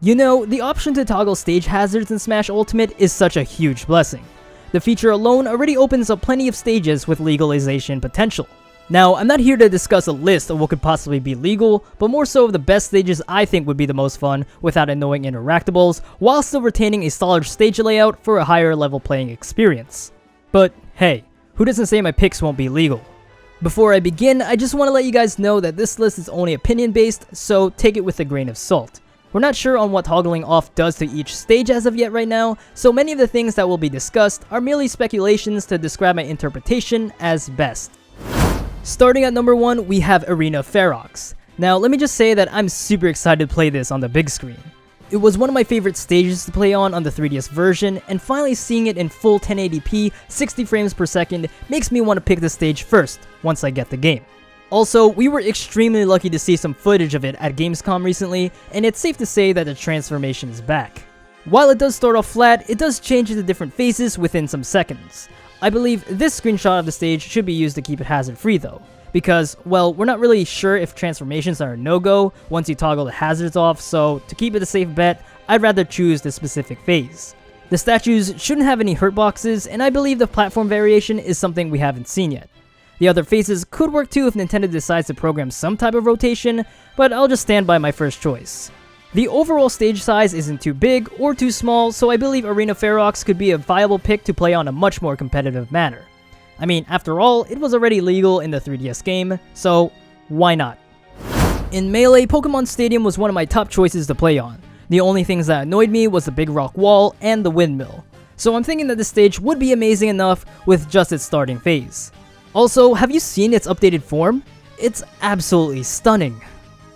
You know, the option to toggle stage hazards in Smash Ultimate is such a huge blessing. The feature alone already opens up plenty of stages with legalization potential. Now, I'm not here to discuss a list of what could possibly be legal, but more so of the best stages I think would be the most fun without annoying interactables, while still retaining a solid stage layout for a higher level playing experience. But hey, who doesn't say my picks won't be legal? Before I begin, I just want to let you guys know that this list is only opinion based, so take it with a grain of salt. We're not sure on what toggling off does to each stage as of yet right now, so many of the things that will be discussed are merely speculations to describe my interpretation as best. Starting at number 1, we have Arena Ferox. Now, let me just say that I'm super excited to play this on the big screen. It was one of my favorite stages to play on the 3DS version, and finally seeing it in full 1080p, 60 frames per second, makes me want to pick the stage first, once I get the game. Also, we were extremely lucky to see some footage of it at Gamescom recently, and it's safe to say that the transformation is back. While it does start off flat, it does change into different phases within some seconds. I believe this screenshot of the stage should be used to keep it hazard-free though, because, well, we're not really sure if transformations are a no-go once you toggle the hazards off, so to keep it a safe bet, I'd rather choose the specific phase. The statues shouldn't have any hurt boxes, and I believe the platform variation is something we haven't seen yet. The other phases could work too if Nintendo decides to program some type of rotation, but I'll just stand by my first choice. The overall stage size isn't too big or too small, so I believe Arena Ferox could be a viable pick to play on a much more competitive manner. I mean, after all, it was already legal in the 3DS game, so why not? In Melee, Pokemon Stadium was one of my top choices to play on. The only things that annoyed me was the big rock wall and the windmill, so I'm thinking that this stage would be amazing enough with just its starting phase. Also, have you seen its updated form? It's absolutely stunning.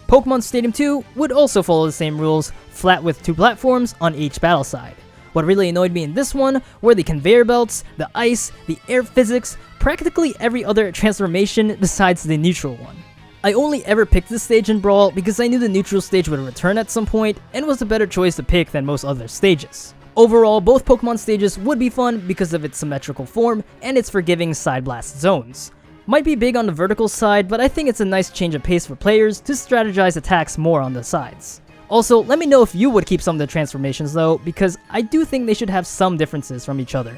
Pokemon Stadium 2 would also follow the same rules, flat with 2 platforms on each battle side. What really annoyed me in this one were the conveyor belts, the ice, the air physics, practically every other transformation besides the neutral one. I only ever picked this stage in Brawl because I knew the neutral stage would return at some point and was a better choice to pick than most other stages. Overall, both Pokemon stages would be fun because of its symmetrical form and its forgiving side blast zones. Might be big on the vertical side, but I think it's a nice change of pace for players to strategize attacks more on the sides. Also, let me know if you would keep some of the transformations though, because I do think they should have some differences from each other.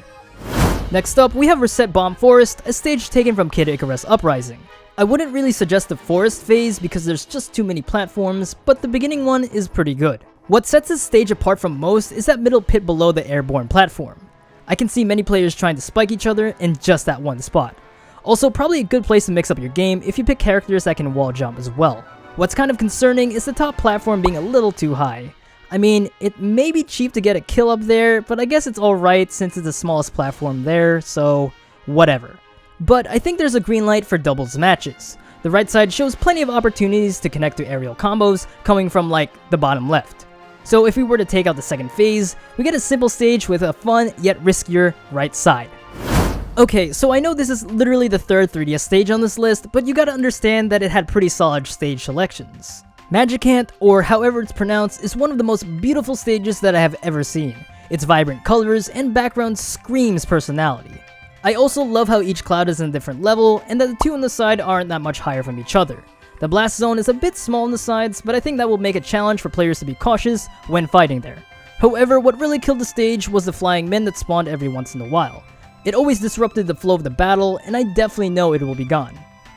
Next up, we have Reset Bomb Forest, a stage taken from Kid Icarus Uprising. I wouldn't really suggest the forest phase because there's just too many platforms, but the beginning one is pretty good. What sets this stage apart from most is that middle pit below the airborne platform. I can see many players trying to spike each other in just that one spot. Also, probably a good place to mix up your game if you pick characters that can wall jump as well. What's kind of concerning is the top platform being a little too high. I mean, it may be cheap to get a kill up there, but I guess it's alright since it's the smallest platform there, so whatever. But I think there's a green light for doubles matches. The right side shows plenty of opportunities to connect to aerial combos coming from like the bottom left. So if we were to take out the second phase, we get a simple stage with a fun yet riskier right side. Okay, so I know this is literally the third 3DS stage on this list, but you gotta understand that it had pretty solid stage selections. Magican, or however it's pronounced, is one of the most beautiful stages that I have ever seen. Its vibrant colors and background screams personality. I also love how each cloud is in a different level, and that the two on the side aren't that much higher from each other. The blast zone is a bit small on the sides, but I think that will make a challenge for players to be cautious when fighting there. However, what really killed the stage was the flying men that spawned every once in a while. It always disrupted the flow of the battle, and I definitely know it will be gone.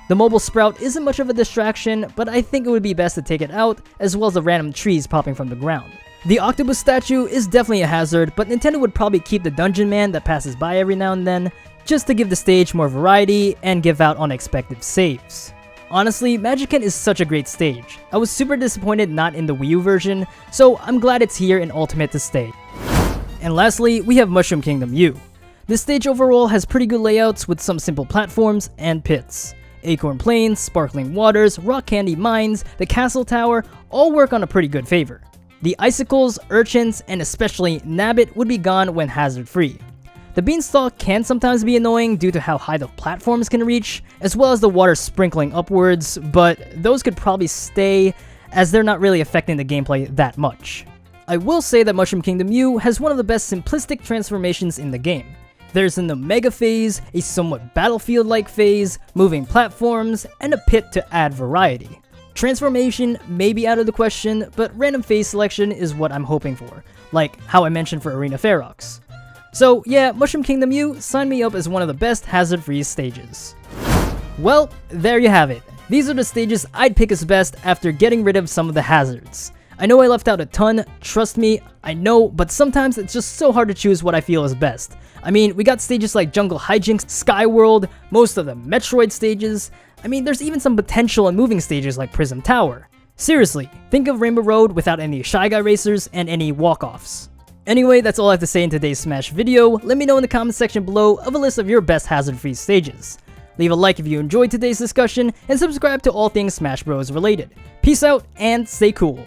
The mobile sprout isn't much of a distraction, but I think it would be best to take it out, as well as the random trees popping from the ground. The octopus statue is definitely a hazard, but Nintendo would probably keep the dungeon man that passes by every now and then, just to give the stage more variety and give out unexpected saves. Honestly, Magican is such a great stage. I was super disappointed not in the Wii U version, so I'm glad it's here in Ultimate to stay. And lastly, we have Mushroom Kingdom U. This stage overall has pretty good layouts with some simple platforms and pits. Acorn Plains, Sparkling Waters, Rock Candy Mines, the Castle Tower all work on a pretty good favor. The icicles, urchins, and especially Nabbit would be gone when hazard-free. The beanstalk can sometimes be annoying due to how high the platforms can reach, as well as the water sprinkling upwards, but those could probably stay as they're not really affecting the gameplay that much. I will say that Mushroom Kingdom U has one of the best simplistic transformations in the game. There's an Omega phase, a somewhat Battlefield-like phase, moving platforms, and a pit to add variety. Transformation may be out of the question, but random phase selection is what I'm hoping for, like how I mentioned for Arena Ferox. So yeah, Mushroom Kingdom U, sign me up as one of the best hazard-free stages. Well, there you have it. These are the stages I'd pick as best after getting rid of some of the hazards. I know I left out a ton, trust me, I know, but sometimes it's just so hard to choose what I feel is best. I mean, we got stages like Jungle Hijinks, Skyworld, most of the Metroid stages. I mean, there's even some potential in moving stages like Prism Tower. Seriously, think of Rainbow Road without any Shy Guy racers and any walk-offs. Anyway, that's all I have to say in today's Smash video. Let me know in the comment section below of a list of your best hazard-free stages. Leave a like if you enjoyed today's discussion, and subscribe to all things Smash Bros related. Peace out, and stay cool.